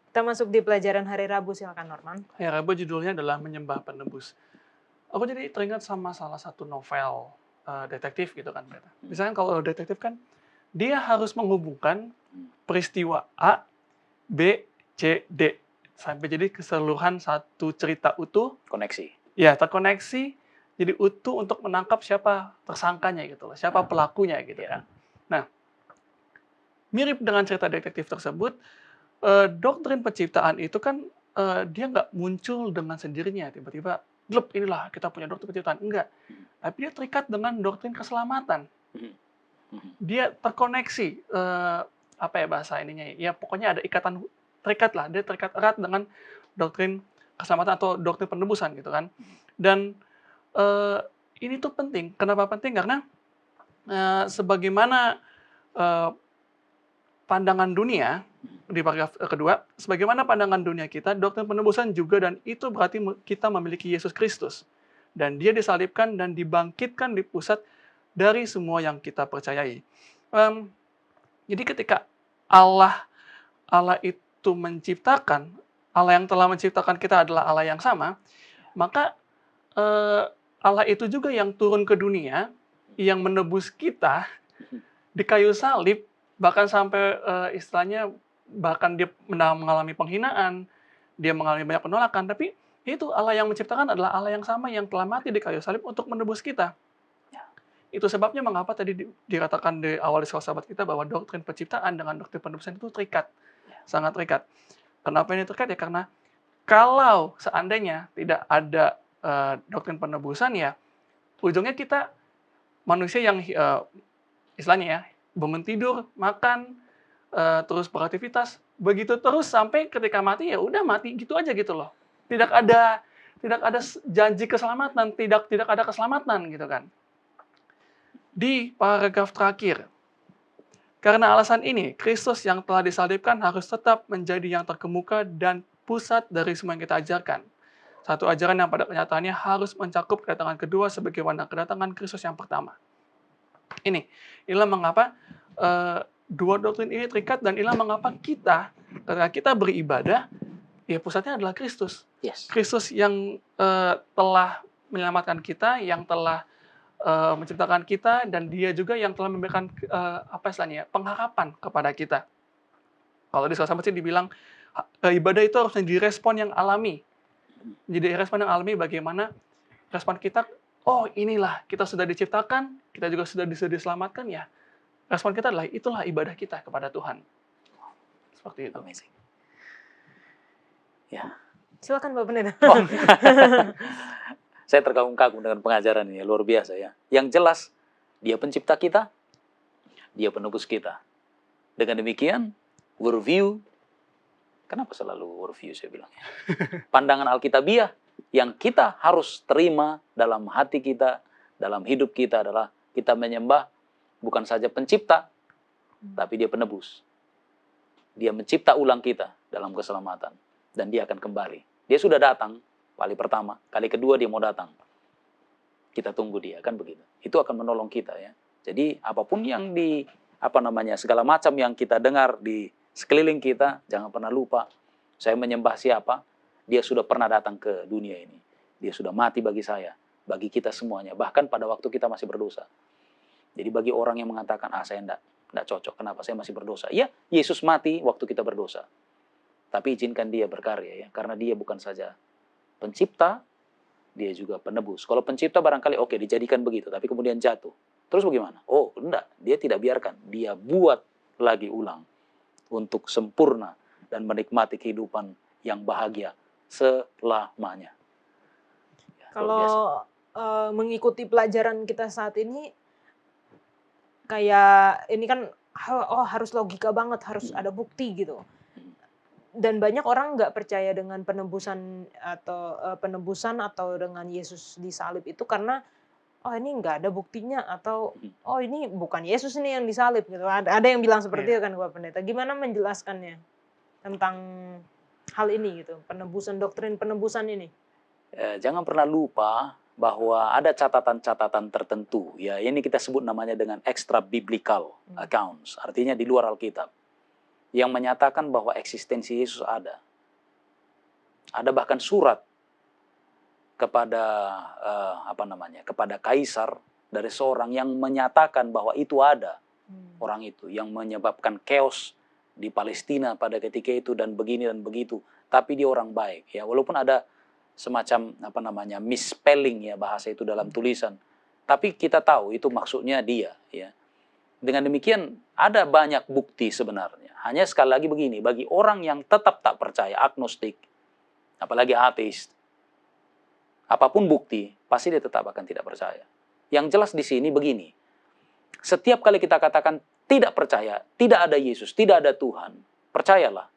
Kita masuk di pelajaran hari Rabu, silakan Norman. Ya, Rabu judulnya adalah Menyembah Penebus. Aku jadi teringat sama salah satu novel detektif gitu kan, Pendeta. Misalnya kalau detektif kan, dia harus menghubungkan peristiwa A, B, C, D. Sampai jadi keseluruhan satu cerita utuh. Koneksi. Ya, terkoneksi jadi utuh untuk menangkap siapa tersangkanya gitu loh, siapa pelakunya gitu ya. Nah, mirip dengan cerita detektif tersebut, doktrin penciptaan itu kan dia nggak muncul dengan sendirinya, tiba-tiba, glep, inilah kita punya doktrin penciptaan. Enggak. Tapi dia terikat dengan doktrin keselamatan. Dia terkoneksi, apa ya bahasa ininya ya, pokoknya ada ikatan, terikat lah, dia terikat erat dengan doktrin keselamatan atau doktrin penebusan gitu kan. Dan ini tuh penting. Kenapa penting? Karena sebagaimana pandangan dunia, di paragraf kedua, sebagaimana pandangan dunia kita, doktrin penebusan juga, dan itu berarti kita memiliki Yesus Kristus. Dan dia disalibkan dan dibangkitkan di pusat dari semua yang kita percayai. Jadi ketika Allah itu menciptakan, Allah yang telah menciptakan kita adalah Allah yang sama, maka Allah itu juga yang turun ke dunia, yang menebus kita di kayu salib, bahkan sampai istilahnya, bahkan dia mengalami penghinaan, dia mengalami banyak penolakan, tapi itu Allah yang menciptakan adalah Allah yang sama yang telah mati di kayu salib untuk menebus kita. Itu sebabnya mengapa tadi dikatakan di awal di sahabat kita bahwa doktrin penciptaan dengan doktrin penebusan itu terikat, sangat terikat. Kenapa ini terikat? Ya karena kalau seandainya tidak ada doktrin penebusan, ya ujungnya kita manusia yang istilahnya ya, bangun tidur, makan, terus beraktivitas, begitu terus sampai ketika mati ya udah mati gitu aja gitu loh. Tidak ada janji keselamatan, tidak ada keselamatan gitu kan. Di paragraf terakhir, karena alasan ini, Kristus yang telah disalibkan harus tetap menjadi yang terkemuka dan pusat dari semua yang kita ajarkan. Satu ajaran yang pada kenyataannya harus mencakup kedatangan kedua sebagaimana kedatangan Kristus yang pertama. Inilah mengapa dua doktrin ini terikat, dan inilah mengapa ketika kita beribadah, ya pusatnya adalah Kristus. Yes. Kristus yang telah menyelamatkan kita, yang telah menciptakan kita, dan dia juga yang telah memberikan pengharapan kepada kita. Kalau di salah satu sih dibilang ibadah itu harus menjadi respon yang alami. Jadi respon yang alami bagaimana respon kita, oh inilah kita sudah diciptakan, kita juga sudah diselamatkan ya. Respon kita adalah itulah ibadah kita kepada Tuhan. Seperti itu. Amazing. Ya. Silakan Bapak Pendeta. Oh. Saya terkagum-kagum dengan pengajaran ini, luar biasa ya. Yang jelas, dia pencipta kita, dia penebus kita. Dengan demikian, worldview, kenapa selalu worldview saya bilang ya? Pandangan Alkitabiah, Yang kita harus terima dalam hati kita, dalam hidup kita adalah kita menyembah bukan saja pencipta, tapi dia penebus. Dia mencipta ulang kita dalam keselamatan. Dan dia akan kembali. Dia sudah datang, kali pertama. Kali kedua dia mau datang. Kita tunggu dia, kan begitu. Itu akan menolong kita ya. Jadi apapun yang segala macam yang kita dengar di sekeliling kita, jangan pernah lupa, saya menyembah siapa, dia sudah pernah datang ke dunia ini. Dia sudah mati bagi saya, bagi kita semuanya, bahkan pada waktu kita masih berdosa. Jadi bagi orang yang mengatakan, saya enggak cocok, kenapa saya masih berdosa? Ya, Yesus mati waktu kita berdosa. Tapi izinkan dia berkarya ya, karena dia bukan saja pencipta, dia juga penebus. Kalau pencipta barangkali oke, dijadikan begitu, tapi kemudian jatuh. Terus bagaimana? Oh, enggak, dia tidak biarkan, dia buat lagi ulang untuk sempurna dan menikmati kehidupan yang bahagia selamanya. Ya, Kalau mengikuti pelajaran kita saat ini, kayak ini kan harus logika banget, harus ada bukti gitu. Dan banyak orang nggak percaya dengan penebusan atau dengan Yesus disalib itu karena ini nggak ada buktinya, atau ini bukan Yesus ini yang disalib gitu. Ada yang bilang seperti itu kan, Pak Pendeta. Gimana menjelaskannya tentang hal ini gitu, doktrin penebusan ini? Jangan pernah lupa bahwa ada catatan-catatan tertentu ya, ini kita sebut namanya dengan extra biblical accounts, artinya di luar Alkitab, yang menyatakan bahwa eksistensi Yesus ada. Ada bahkan surat kepada kepada kaisar dari seorang yang menyatakan bahwa itu ada orang itu yang menyebabkan chaos di Palestina pada ketika itu dan begini dan begitu. Tapi dia orang baik ya, walaupun ada semacam misspelling ya bahasa itu dalam tulisan. Tapi kita tahu itu maksudnya dia ya. Dengan demikian ada banyak bukti sebenarnya. Hanya sekali lagi begini, bagi orang yang tetap tak percaya, agnostik, apalagi ateis, apapun bukti, pasti dia tetap akan tidak percaya. Yang jelas di sini begini, setiap kali kita katakan tidak percaya, tidak ada Yesus, tidak ada Tuhan, percayalah,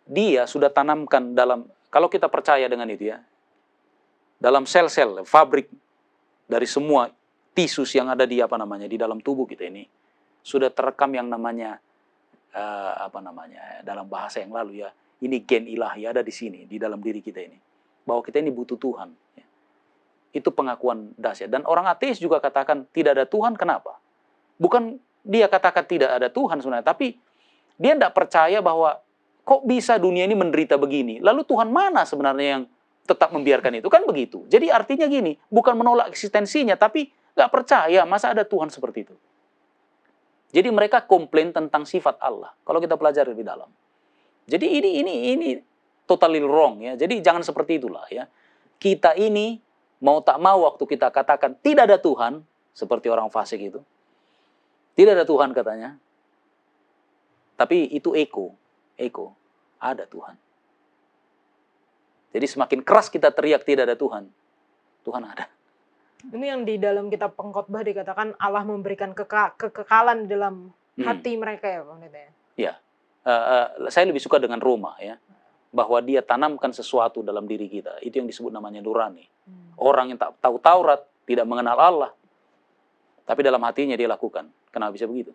dia sudah tanamkan dalam, kalau kita percaya dengan itu ya, dalam sel-sel, fabrik dari semua tisus yang ada di di dalam tubuh kita ini, sudah terekam yang namanya dalam bahasa yang lalu ya, ini gen ilahi ada di sini, di dalam diri kita ini, bahwa kita ini butuh Tuhan ya. Itu pengakuan dahsyat. Dan orang ateis juga katakan tidak ada Tuhan. Kenapa? Bukan dia katakan tidak ada Tuhan sebenarnya, tapi dia tidak percaya bahwa kok bisa dunia ini menderita begini, lalu Tuhan mana sebenarnya yang tetap membiarkan itu, kan begitu. Jadi artinya gini, bukan menolak eksistensinya, tapi nggak percaya masa ada Tuhan seperti itu. Jadi mereka komplain tentang sifat Allah kalau kita pelajari lebih dalam. Jadi ini totally wrong ya. Jadi jangan seperti itulah ya. Kita ini mau tak mau waktu kita katakan tidak ada Tuhan, seperti orang fasik itu, tidak ada Tuhan katanya, tapi itu eko, ada Tuhan. Jadi semakin keras kita teriak tidak ada Tuhan, Tuhan ada. Ini yang di dalam kitab Pengkhotbah dikatakan Allah memberikan kekekalan di dalam hati mereka ya, Pak Pendeta. Ya, saya lebih suka dengan Roma ya, bahwa dia tanamkan sesuatu dalam diri kita. Itu yang disebut namanya nurani. Orang yang tak tahu Taurat, tidak mengenal Allah, tapi dalam hatinya dia lakukan. Kenapa bisa begitu?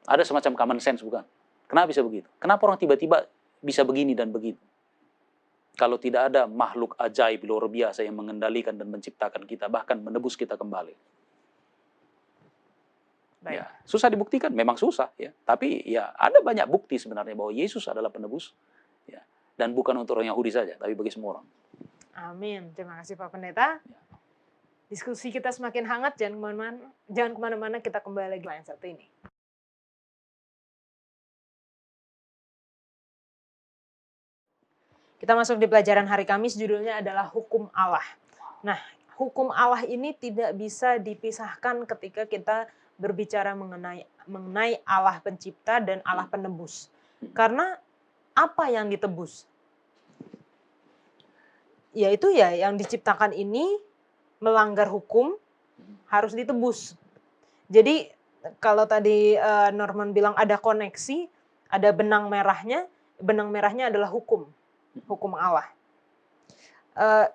Ada semacam common sense bukan? Kenapa bisa begitu? Kenapa orang tiba-tiba bisa begini dan begitu? Kalau tidak ada makhluk ajaib luar biasa yang mengendalikan dan menciptakan kita, bahkan menebus kita kembali. Baik. Ya, susah dibuktikan, memang susah ya. Tapi ya ada banyak bukti sebenarnya bahwa Yesus adalah penebus ya. Dan bukan untuk orang Yahudi saja, tapi bagi semua orang. Amin. Terima kasih Pak Pendeta. Diskusi kita semakin hangat, jangan kemana-mana, kita kembali lagi yang satu ini. Kita masuk di pelajaran hari Kamis, judulnya adalah hukum Allah. Nah, hukum Allah ini tidak bisa dipisahkan ketika kita berbicara mengenai Allah pencipta dan Allah penebus. Karena apa yang ditebus? Yaitu ya yang diciptakan ini melanggar hukum, harus ditebus. Jadi kalau tadi Norman bilang ada koneksi, ada benang merahnya adalah hukum Allah. Eh,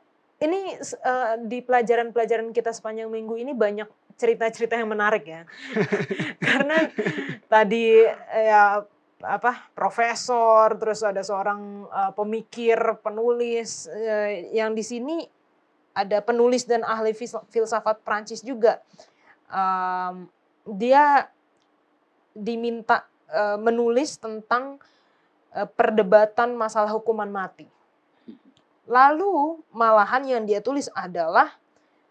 ini di pelajaran-pelajaran kita sepanjang minggu ini banyak cerita-cerita yang menarik ya. Karena tadi ya profesor, terus ada seorang pemikir, penulis, yang di sini ada penulis dan ahli filsafat Prancis juga. Dia diminta menulis tentang perdebatan masalah hukuman mati. Lalu malahan yang dia tulis adalah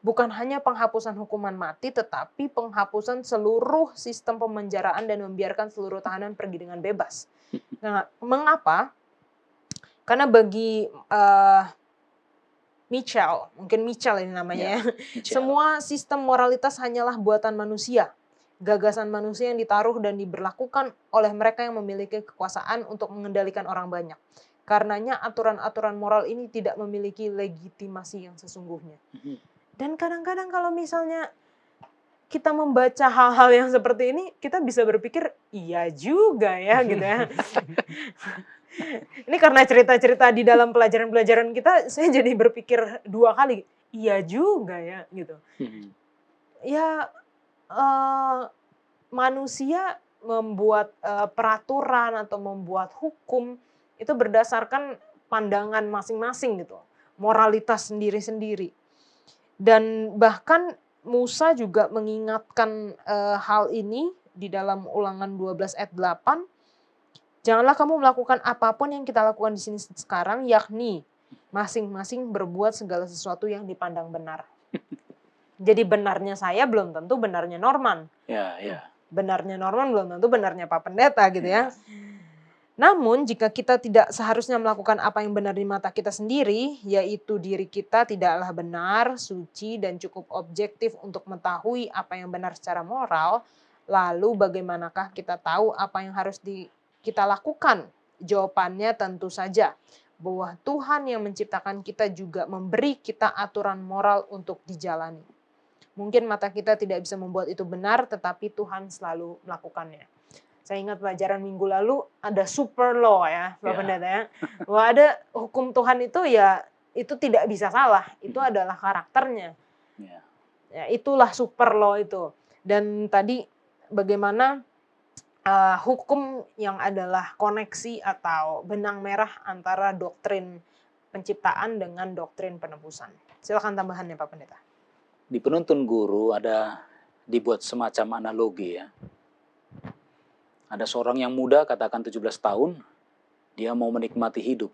bukan hanya penghapusan hukuman mati, tetapi penghapusan seluruh sistem pemenjaraan dan membiarkan seluruh tahanan pergi dengan bebas. Nah, mengapa? Karena bagi mungkin Mitchell ini namanya ya, semua sistem moralitas hanyalah buatan manusia. Gagasan manusia yang ditaruh dan diberlakukan oleh mereka yang memiliki kekuasaan untuk mengendalikan orang banyak. Karenanya aturan-aturan moral ini tidak memiliki legitimasi yang sesungguhnya. Dan kadang-kadang kalau misalnya kita membaca hal-hal yang seperti ini, kita bisa berpikir, iya juga ya gitu ya. Ini karena cerita-cerita di dalam pelajaran-pelajaran kita, saya jadi berpikir 2 kali, iya juga ya gitu. Ya manusia membuat peraturan atau membuat hukum itu berdasarkan pandangan masing-masing gitu, moralitas sendiri-sendiri. Dan bahkan Musa juga mengingatkan hal ini di dalam Ulangan 12 ayat 8. Janganlah kamu melakukan apapun yang kita lakukan di sini sekarang, yakni masing-masing berbuat segala sesuatu yang dipandang benar. Jadi benarnya saya belum tentu benarnya Norman. Benarnya Norman belum tentu benarnya Pak Pendeta gitu ya. Namun jika kita tidak seharusnya melakukan apa yang benar di mata kita sendiri, yaitu diri kita tidaklah benar, suci, dan cukup objektif untuk mengetahui apa yang benar secara moral, lalu bagaimanakah kita tahu apa yang harus kita lakukan? Jawabannya tentu saja bahwa Tuhan yang menciptakan kita juga memberi kita aturan moral untuk dijalani. Mungkin mata kita tidak bisa membuat itu benar, tetapi Tuhan selalu melakukannya. Saya ingat pelajaran minggu lalu ada super law ya, Pak Pendeta ya. Bahwa ada hukum Tuhan itu ya itu tidak bisa salah, itu adalah karakternya. Ya, itulah super law itu. Dan tadi bagaimana hukum yang adalah koneksi atau benang merah antara doktrin penciptaan dengan doktrin penebusan. Silakan tambahannya Pak Pendeta. Di Penuntun Guru ada dibuat semacam analogi ya. Ada seorang yang muda, katakan 17 tahun, dia mau menikmati hidup.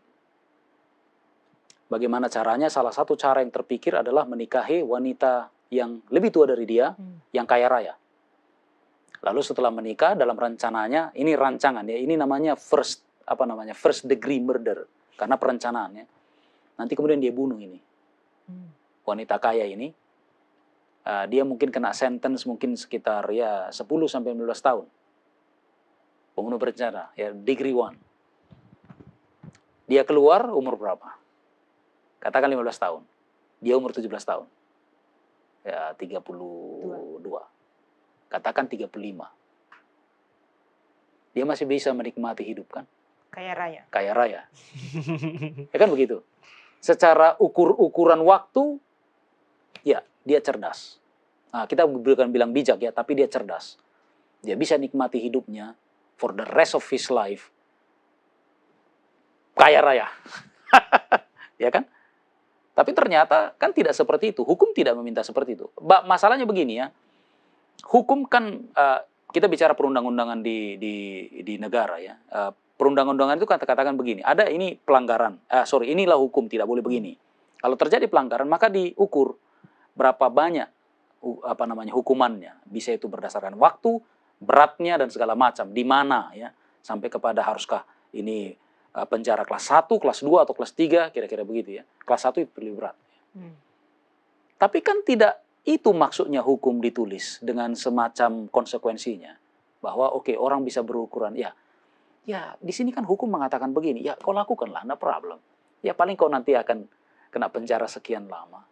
Bagaimana caranya? Salah satu cara yang terpikir adalah menikahi wanita yang lebih tua dari dia, yang kaya raya. Lalu setelah menikah, dalam rencananya, ini rancangan ya, ini namanya first degree murder, karena perencanaannya. Nanti kemudian dia bunuh ini. Wanita kaya ini, dia mungkin kena sentence mungkin sekitar ya 10-15 tahun. Pembunuh berencana, ya degree 1. Dia keluar umur berapa? Katakan 15 tahun. Dia umur 17 tahun. Ya 32. Katakan 35. Dia masih bisa menikmati hidup kan? Kaya raya. Kaya raya. Ya kan begitu. Secara ukuran waktu, ya dia cerdas. Nah, kita bukan bilang bijak ya, tapi dia cerdas. Dia bisa nikmati hidupnya for the rest of his life. Kaya raya. Ya kan? Tapi ternyata kan tidak seperti itu. Hukum tidak meminta seperti itu. Masalahnya begini ya. Hukum kan, kita bicara perundang-undangan di negara ya. Perundang-undangan itu katakan begini. Ada ini pelanggaran. Inilah hukum, tidak boleh begini. Kalau terjadi pelanggaran, maka diukur berapa banyak hukumannya. Bisa itu berdasarkan waktu, beratnya dan segala macam, di mana ya, sampai kepada haruskah ini penjara kelas 1, kelas 2 atau kelas 3, kira-kira begitu ya. Kelas 1 itu lebih berat. Tapi kan tidak itu maksudnya hukum ditulis dengan semacam konsekuensinya, bahwa oke, orang bisa berukuran ya di sini kan hukum mengatakan begini, ya kau lakukanlah, no problem. Ya paling kau nanti akan kena penjara sekian lama.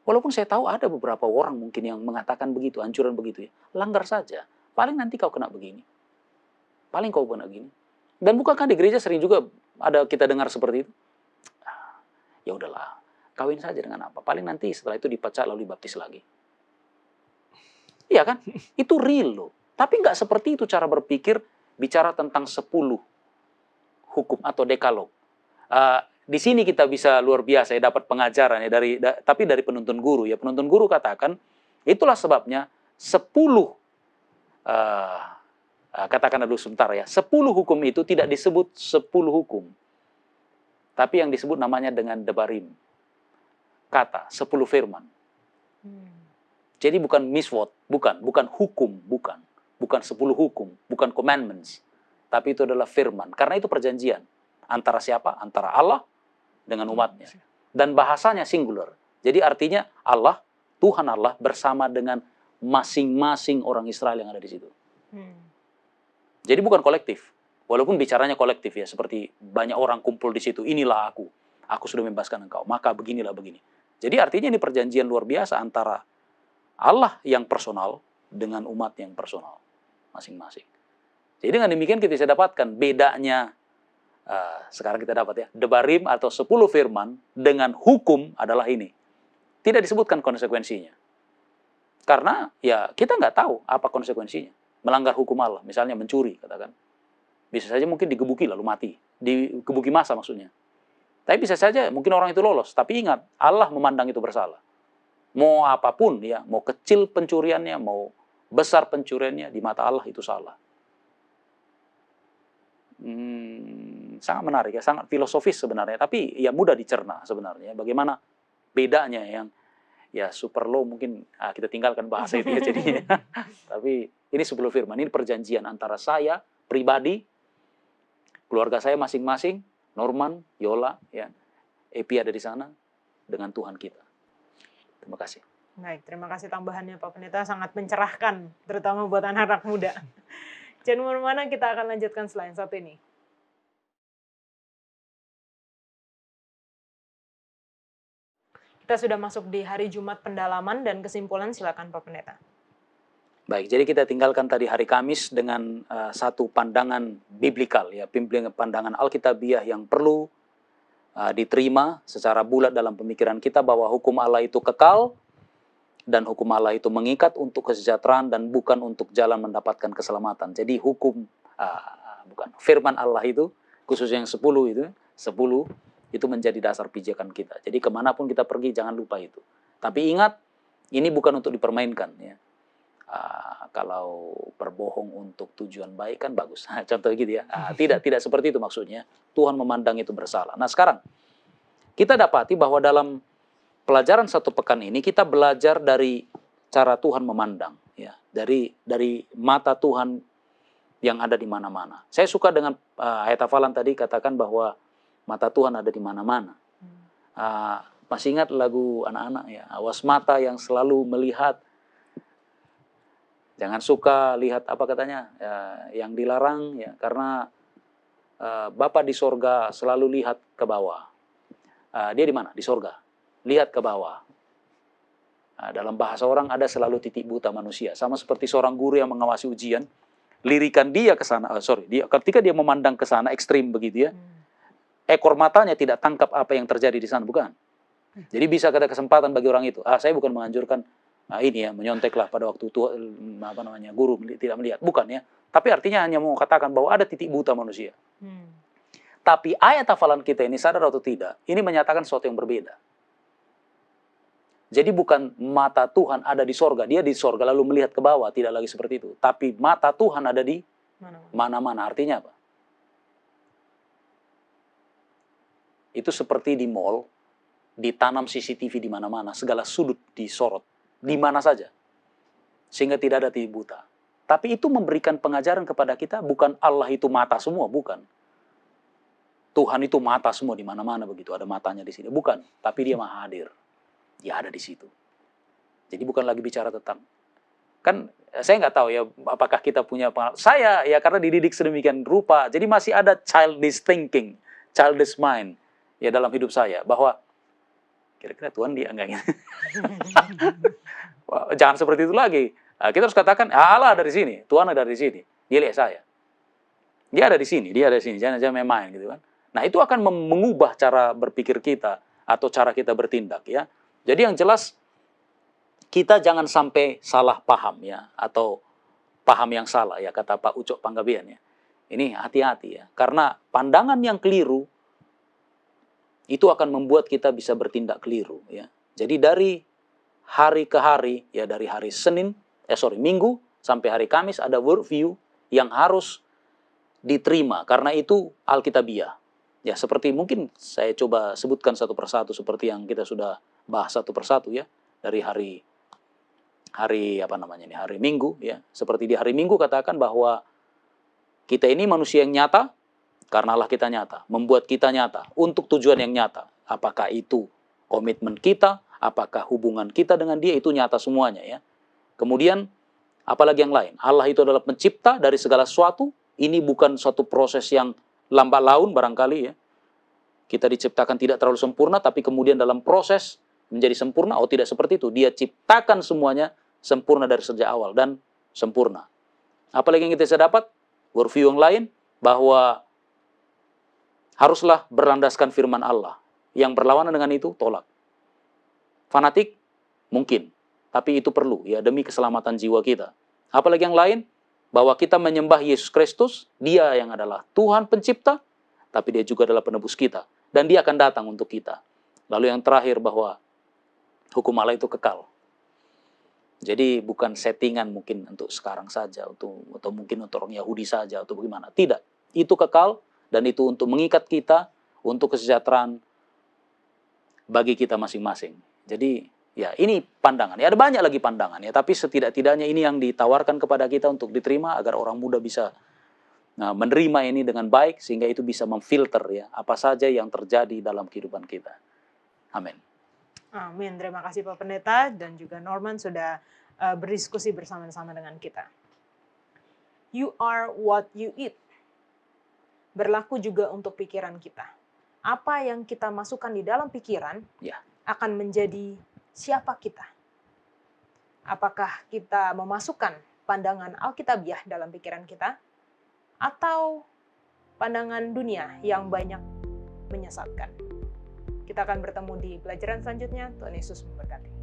Walaupun saya tahu ada beberapa orang mungkin yang mengatakan begitu, anjuran begitu ya. Langgar saja. Paling nanti kau kena begini. Paling kau kena begini. Dan bukankah di gereja sering juga ada kita dengar seperti itu? Ya udahlah, kawin saja dengan apa? Paling nanti setelah itu dipecat lalu dibaptis lagi. Iya kan? Itu real loh. Tapi nggak seperti itu cara berpikir bicara tentang 10 hukum atau dekalog. Di sini kita bisa luar biasa ya dapat pengajaran ya tapi dari penuntun guru ya. Penuntun guru katakan itulah sebabnya 10 katakan dulu sebentar ya. 10 hukum itu tidak disebut 10 hukum. Tapi yang disebut namanya dengan debarim. Kata, 10 firman. Jadi bukan miswot, bukan hukum, bukan 10 hukum, bukan commandments. Tapi itu adalah firman. Karena itu perjanjian. Antara siapa? Antara Allah dengan umatnya. Dan bahasanya singular. Jadi artinya Allah, Tuhan Allah bersama dengan masing-masing orang Israel yang ada di situ. Jadi bukan kolektif. Walaupun bicaranya kolektif ya, seperti banyak orang kumpul di situ. Inilah aku sudah membebaskan engkau. Maka beginilah begini. Jadi artinya ini perjanjian luar biasa antara Allah yang personal dengan umat yang personal masing-masing. Jadi dengan demikian kita bisa dapatkan bedanya. Sekarang kita dapat ya, debarim atau 10 firman dengan hukum adalah ini. Tidak disebutkan konsekuensinya. Karena ya kita nggak tahu apa konsekuensinya. Melanggar hukum Allah, misalnya mencuri, katakan. Bisa saja mungkin digebuki lalu mati. Digebuki masa maksudnya. Tapi bisa saja mungkin orang itu lolos. Tapi ingat, Allah memandang itu bersalah. Mau apapun ya, mau kecil pencuriannya, mau besar pencuriannya, di mata Allah itu salah. Sangat menarik ya, sangat filosofis sebenarnya, tapi ya mudah dicerna sebenarnya. Bagaimana bedanya yang ya super low mungkin kita tinggalkan bahasa itu ya jadinya. Tapi ini 10 firman, ini perjanjian antara saya pribadi, keluarga saya masing-masing, Norman, Yola, ya, Epi ada di sana, dengan Tuhan kita. Terima kasih. Baik, terima kasih tambahannya Pak Pendeta, sangat mencerahkan, terutama buat anak-anak muda. Jangan kemana-mana, kita akan lanjutkan selain satu ini. Kita sudah masuk di hari Jumat pendalaman dan kesimpulan, silakan Pak Pendeta. Baik, jadi kita tinggalkan tadi hari Kamis dengan satu pandangan biblikal, ya, pandangan Alkitabiah yang perlu diterima secara bulat dalam pemikiran kita bahwa hukum Allah itu kekal dan hukum Allah itu mengikat untuk kesejahteraan dan bukan untuk jalan mendapatkan keselamatan. Jadi firman Allah itu, khususnya yang 10 itu menjadi dasar pijakan kita. Jadi kemanapun kita pergi jangan lupa itu. Tapi ingat, ini bukan untuk dipermainkan ya. Kalau berbohong untuk tujuan baik kan bagus. Contoh gitu ya. Tidak seperti itu maksudnya. Tuhan memandang itu bersalah. Nah sekarang kita dapati bahwa dalam pelajaran satu pekan ini kita belajar dari cara Tuhan memandang, ya, dari mata Tuhan yang ada di mana-mana. Saya suka dengan ayat hafalan tadi katakan bahwa mata Tuhan ada di mana-mana. Masih ingat lagu anak-anak ya, awas mata yang selalu melihat. Jangan suka lihat apa katanya yang dilarang ya, karena Bapa di sorga selalu lihat ke bawah. Dia di mana? Di sorga. Lihat ke bawah. Dalam bahasa orang ada selalu titik buta manusia. Sama seperti seorang guru yang mengawasi ujian, lirikan dia ke sana. Ketika dia memandang ke sana ekstrim begitu ya, ekor matanya tidak tangkap apa yang terjadi di sana, bukan? Jadi bisa ada kesempatan bagi orang itu. Saya bukan menganjurkan ini ya, menyonteklah pada waktu guru tidak melihat, bukan ya. Tapi artinya hanya mau katakan bahwa ada titik buta manusia. Tapi ayat hafalan kita ini, sadar atau tidak, ini menyatakan sesuatu yang berbeda. Jadi bukan mata Tuhan ada di sorga, dia di sorga lalu melihat ke bawah, tidak lagi seperti itu. Tapi mata Tuhan ada di mana-mana. Artinya apa? Itu seperti di mall, ditanam CCTV di mana-mana, segala sudut disorot, di mana saja. Sehingga tidak ada titik buta. Tapi itu memberikan pengajaran kepada kita, bukan Allah itu mata semua, bukan. Tuhan itu mata semua di mana-mana begitu, ada matanya di sini. Bukan, tapi dia maha hadir. Dia ada di situ. Jadi bukan lagi bicara tentang, kan saya nggak tahu ya apakah kita punya pengalaman. Saya ya karena dididik sedemikian rupa, jadi masih ada childish thinking, childish mind ya dalam hidup saya, bahwa kira-kira Tuhan dia enggak gitu. Jangan seperti itu lagi. Kita harus katakan Allah ada di sini, Tuhan ada di sini. Dia lihat saya. Dia ada di sini, jangan main gitu kan. Nah, itu akan mengubah cara berpikir kita atau cara kita bertindak ya. Jadi yang jelas kita jangan sampai salah paham ya, atau paham yang salah ya, kata Pak Ucok Panggabean ya. Ini hati-hati ya, karena pandangan yang keliru itu akan membuat kita bisa bertindak keliru ya. Jadi dari hari ke hari ya, dari hari Minggu sampai hari Kamis ada worldview yang harus diterima, karena itu Alkitabiah. Ya, seperti mungkin saya coba sebutkan satu persatu seperti yang kita sudah bahas satu persatu ya, dari hari Minggu ya. Seperti di hari Minggu katakan bahwa kita ini manusia yang nyata karena Allah kita nyata, membuat kita nyata untuk tujuan yang nyata. Apakah itu komitmen kita, apakah hubungan kita dengan Dia, itu nyata semuanya ya. Kemudian apalagi yang lain? Allah itu adalah pencipta dari segala sesuatu. Ini bukan suatu proses yang lambat laun barangkali ya. Kita diciptakan tidak terlalu sempurna, tapi kemudian dalam proses menjadi sempurna. Oh, tidak seperti itu. Dia ciptakan semuanya sempurna dari sejak awal dan sempurna. Apalagi yang kita bisa dapat? Worldview yang lain, bahwa haruslah berlandaskan firman Allah. Yang berlawanan dengan itu, tolak. Fanatik? Mungkin. Tapi itu perlu ya, demi keselamatan jiwa kita. Apalagi yang lain? Bahwa kita menyembah Yesus Kristus, Dia yang adalah Tuhan pencipta, tapi Dia juga adalah penebus kita. Dan Dia akan datang untuk kita. Lalu yang terakhir, bahwa hukum Allah itu kekal. Jadi bukan settingan mungkin untuk sekarang saja, atau mungkin untuk orang Yahudi saja, atau bagaimana. Tidak. Itu kekal, dan itu untuk mengikat kita, untuk kesejahteraan bagi kita masing-masing. Jadi ya, ini pandangan. Ya, ada banyak lagi pandangan ya, tapi setidak-tidaknya ini yang ditawarkan kepada kita untuk diterima agar orang muda bisa menerima ini dengan baik, sehingga itu bisa memfilter ya apa saja yang terjadi dalam kehidupan kita. Amin. Amin. Terima kasih Pak Pendeta dan juga Norman sudah berdiskusi bersama-sama dengan kita. You are what you eat. Berlaku juga untuk pikiran kita. Apa yang kita masukkan di dalam pikiran Ya. akan menjadi siapa kita. Apakah kita memasukkan pandangan Alkitabiah dalam pikiran kita, atau pandangan dunia yang banyak menyesatkan. Kita akan bertemu di pelajaran selanjutnya. Tuhan Yesus memberkati.